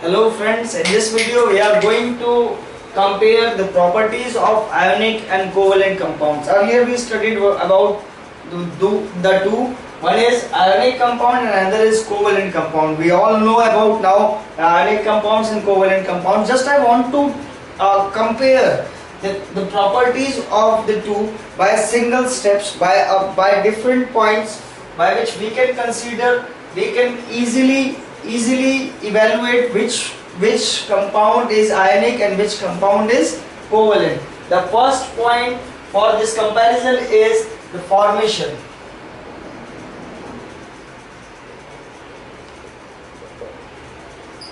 Hello friends, in this video we are going to compare the properties of ionic and covalent compounds. Earlier we studied about the two. One is ionic compound and another is covalent compound. We all know about now ionic compounds and covalent compounds. Just I want to compare the properties of the two by single steps, by different points by which we can consider, we can easily evaluate which compound is ionic and which compound is covalent. The first point for this comparison is the formation.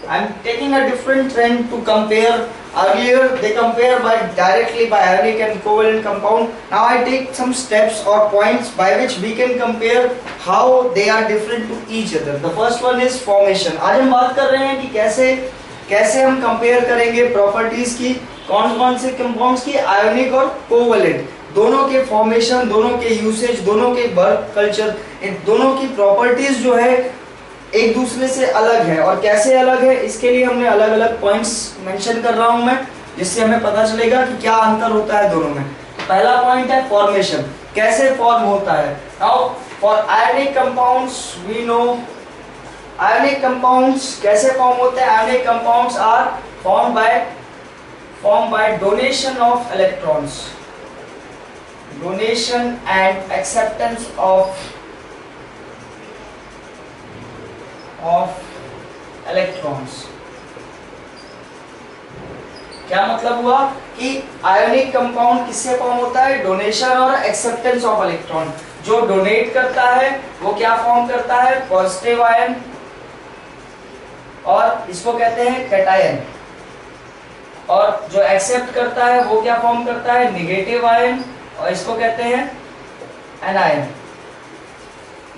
I am taking a different trend to compare. Earlier they compare directly by ionic and covalent compound. Now I take some steps or points by which we can compare how they are different to each other. The first one is formation. आज हम बात कर रहे हैं कि कैसे हम compare करेंगे प्रॉपर्टीज की, कौन से कंपाउंड्स की, आयोनिक और कोवलेंट, दोनों के फॉर्मेशन, दोनों के यूसेज, दोनों के वर्क कल्चर, इन दोनों की प्रॉपर्टीज जो है एक दूसरे से अलग है। और कैसे अलग है इसके लिए हमने अलग अलग पॉइंट्स मेंशन कर रहा हूं मैं, जिससे हमें पता चलेगा कि क्या अंतर होता है दोनों में। पहला पॉइंट है फॉर्मेशन, कैसे फॉर्म होता है। Now for ionic compounds we know, ionic compounds कैसे फॉर्म होते हैं। Ionic compounds are form by donation of electrons, donation and acceptance of electrons. क्या मतलब हुआ कि आयोनिक कंपाउंड किससे फॉर्म होता है, डोनेशन और एक्सेप्टेंस ऑफ इलेक्ट्रॉन। जो डोनेट करता है वो क्या फॉर्म करता है, पॉजिटिव आयन, और इसको कहते हैं कैटायन। और जो एक्सेप्ट करता है वो क्या फॉर्म करता है, नेगेटिव आयन, और इसको कहते हैं एनायन।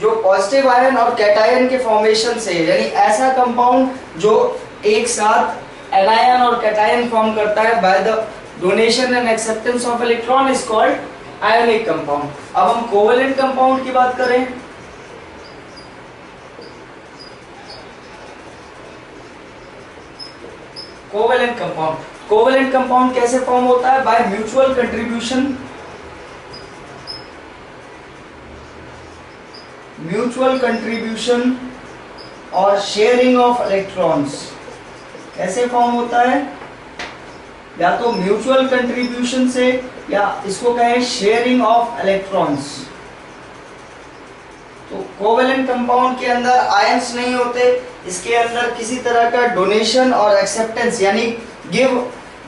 जो पॉजिटिव आयन और कैटायन के फॉर्मेशन से, यानी ऐसा कंपाउंड जो एक साथ एनायन और कैटायन फॉर्म करता है by the donation and acceptance of electron, is called ionic compound. अब हम कोवलेंट कंपाउंड की बात करें। कोवलेंट कंपाउंड कैसे फॉर्म होता है, बाय म्यूचुअल कंट्रीब्यूशन, और शेयरिंग ऑफ इलेक्ट्रॉन्स। कैसे फॉर्म होता है, या तो म्यूचुअल कंट्रीब्यूशन से, या इसको कहें शेयरिंग ऑफ इलेक्ट्रॉन्स। तो कोवेलेंट कंपाउंड के अंदर आयंस नहीं होते, इसके अंदर किसी तरह का डोनेशन और एक्सेप्टेंस यानी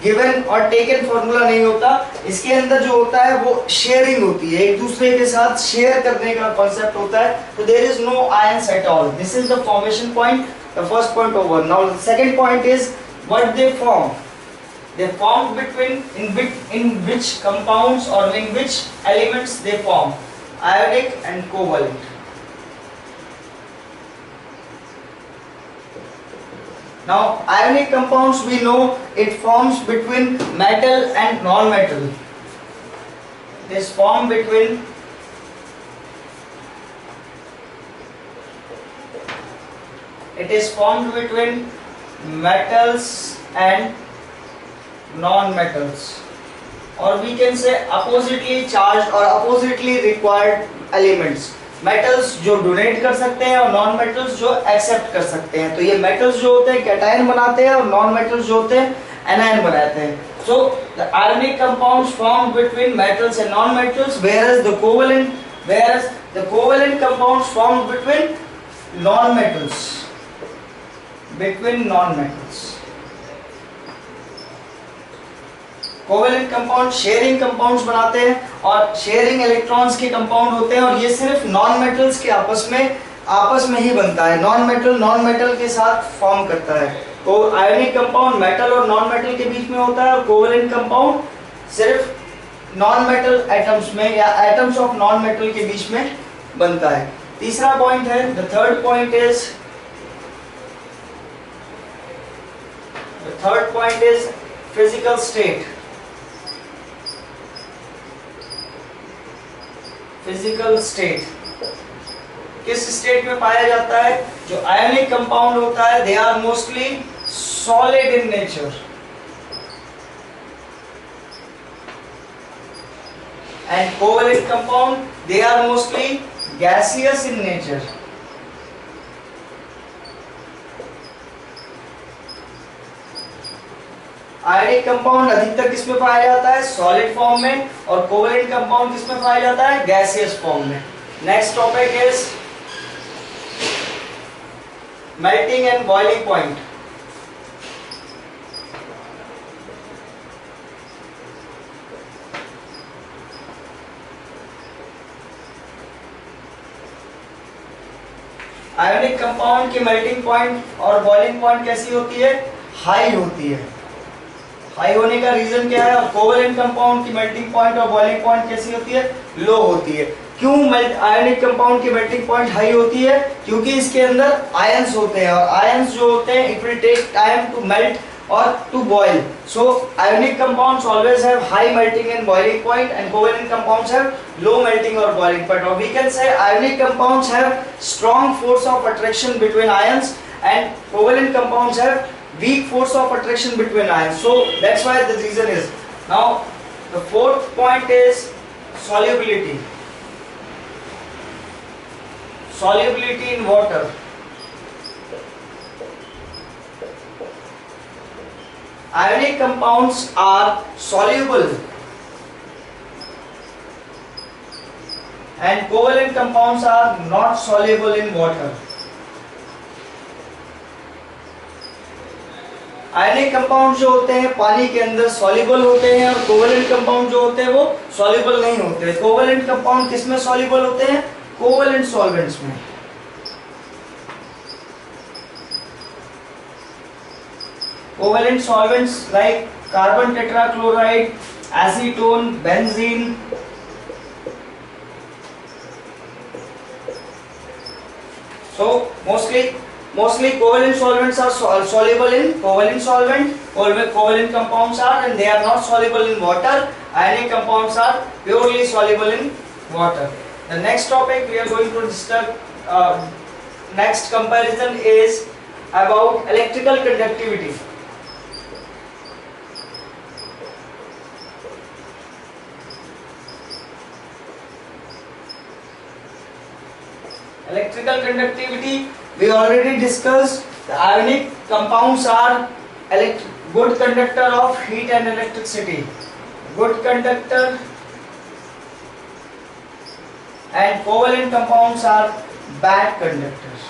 गिवन और टेकन फॉर्मूला नहीं होता। इसके अंदर जो होता है वो शेयरिंग होती है, एक दूसरे के साथ शेयर करने का कॉन्सेप्ट होता है। तो there is no ions at all. This is the formation point, the first point over. Now the second point is what they form. They form in which compounds or in which elements they form, ionic and covalent. Now ionic compounds we know it forms between metal and non-metal. This form between it is formed between metals and non-metals, or we can say oppositely charged or oppositely required elements. Metals जो donate कर सकते हैं और non metals जो accept कर सकते हैं। तो ये मेटल्स जो होते हैं कैटायन बनाते हैं और नॉन मेटल्स जो होते हैं एनायन बनाते हैं। So the ionic compounds form between metals and non metals, whereas the covalent compounds formed between non-metals, covalent compound sharing compounds बनाते हैं और शेयरिंग इलेक्ट्रॉन्स के कंपाउंड होते हैं, और ये सिर्फ नॉन मेटल्स के आपस में ही बनता है। नॉन मेटल के साथ फॉर्म करता है। तो आयोनिक कंपाउंड मेटल और नॉन मेटल के बीच में होता है, और कोवेलेंट कंपाउंड सिर्फ नॉन मेटल एटम्स में या एटम्स ऑफ नॉन मेटल के बीच में बनता है। तीसरा पॉइंट है, the third point is physical state. Physical state किस स्टेट में पाया जाता है, जो आयोनिक कंपाउंड होता है they are mostly solid in nature and covalent compound, they are mostly gaseous in nature. Ionic compound अधिकतर किसमें पाया जाता है? सॉलिड फॉर्म में, और कोवेलेंट कंपाउंड किसमें पाया जाता है? गैसियस फॉर्म में. Next topic is melting and boiling point. Ionic compound की मेल्टिंग पॉइंट और बॉइलिंग पॉइंट कैसी होती है? हाई होती है. हाई होने का रीजन क्या है? और कोवेलेंट कंपाउंड की मेल्टिंग पॉइंट और बॉइलिंग पॉइंट कैसी होती है? लो होती है. क्यों आयोनिक कंपाउंड की मेल्टिंग पॉइंट हाई होती है? क्योंकि इसके अंदर आयंस होते हैं, और आयंस जो होते हैं it will take time to melt or to boil. So ionic compounds always have high melting and boiling point, and covalent compounds have low melting or boiling point. Or we can say ionic compounds have strong force of attraction between ions, and covalent compounds have weak force of attraction between ions. So that's why the reason is. Now the fourth point is solubility. Solubility in water. Ionic compounds are soluble and covalent compounds are not soluble in water. Ionic compound जो होते हैं पानी के अंदर soluble होते हैं, और covalent compound जो होते हैं वो सॉल्युबल नहीं होते. कोवेलेंट कंपाउंड किसमें सॉल्युबल होते हैं? कोवेलेंट सॉल्वेंट्स में. Covalent solvents like carbon tetrachloride, acetone, benzene. So mostly covalent solvents are soluble in covalent solvent. Covalent compounds are, and they are not soluble in water. Ionic compounds are purely soluble in water. The next topic we are going to discuss, next comparison is about electrical conductivity. Electrical conductivity, we already discussed. The ionic compounds are good conductor of heat and electricity, good conductor, and covalent compounds are bad conductors.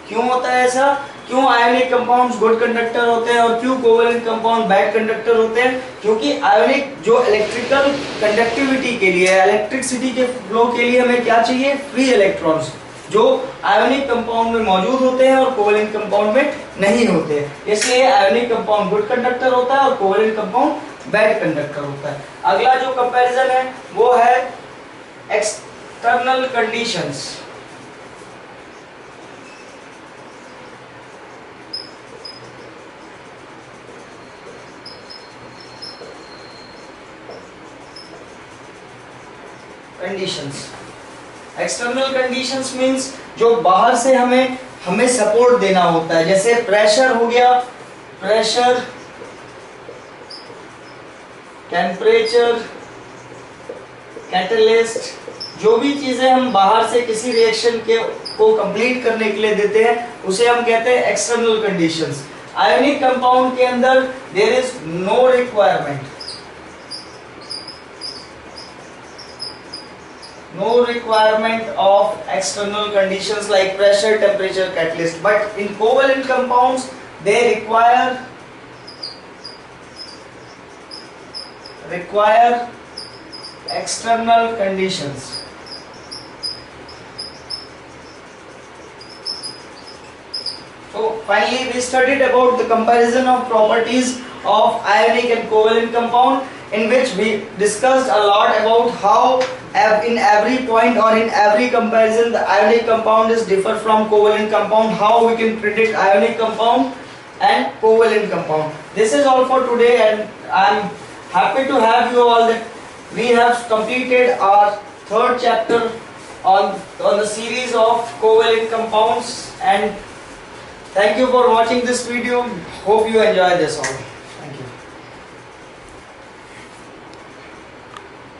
क्यों होता है ऐसा? क्यों ionic compounds good conductor होते हैं और क्यों covalent compound bad conductor होते हैं? क्योंकि आयोनिक जो इलेक्ट्रिकल कंडक्टिविटी के लिए, इलेक्ट्रिसिटी के फ्लो के लिए हमें क्या चाहिए? फ्री इलेक्ट्रॉन्स, जो आयोनिक कंपाउंड में मौजूद होते हैं और कोवेलेंट कंपाउंड में नहीं होते. इसलिए आयोनिक कंपाउंड गुड कंडक्टर होता है और कोवेलेंट कंपाउंड बैड कंडक्टर होता है. अगला जो कंपैरिजन है वो है external conditions. Conditions, external conditions means जो बाहर से हमें सपोर्ट देना होता है. जैसे प्रेशर हो गया, प्रेशर, टेम्परेचर, कैटलिस्ट, जो भी चीजें हम बाहर से किसी रिएक्शन को कंप्लीट करने के लिए देते हैं उसे हम कहते हैं एक्सटर्नल कंडीशंस. आयोनिक कंपाउंड के अंदर there is no requirement, no requirement of external conditions like pressure, temperature, catalyst. But in covalent compounds they require external conditions. So finally we studied about the comparison of properties of ionic and covalent compound, in which we discussed a lot about how in every point or in every comparison the ionic compound is different from covalent compound, how we can predict ionic compound and covalent compound. This is all for today, and I am happy to have you all that we have completed our third chapter on the series of covalent compounds, and Thank you for watching this video. Hope you enjoy this all.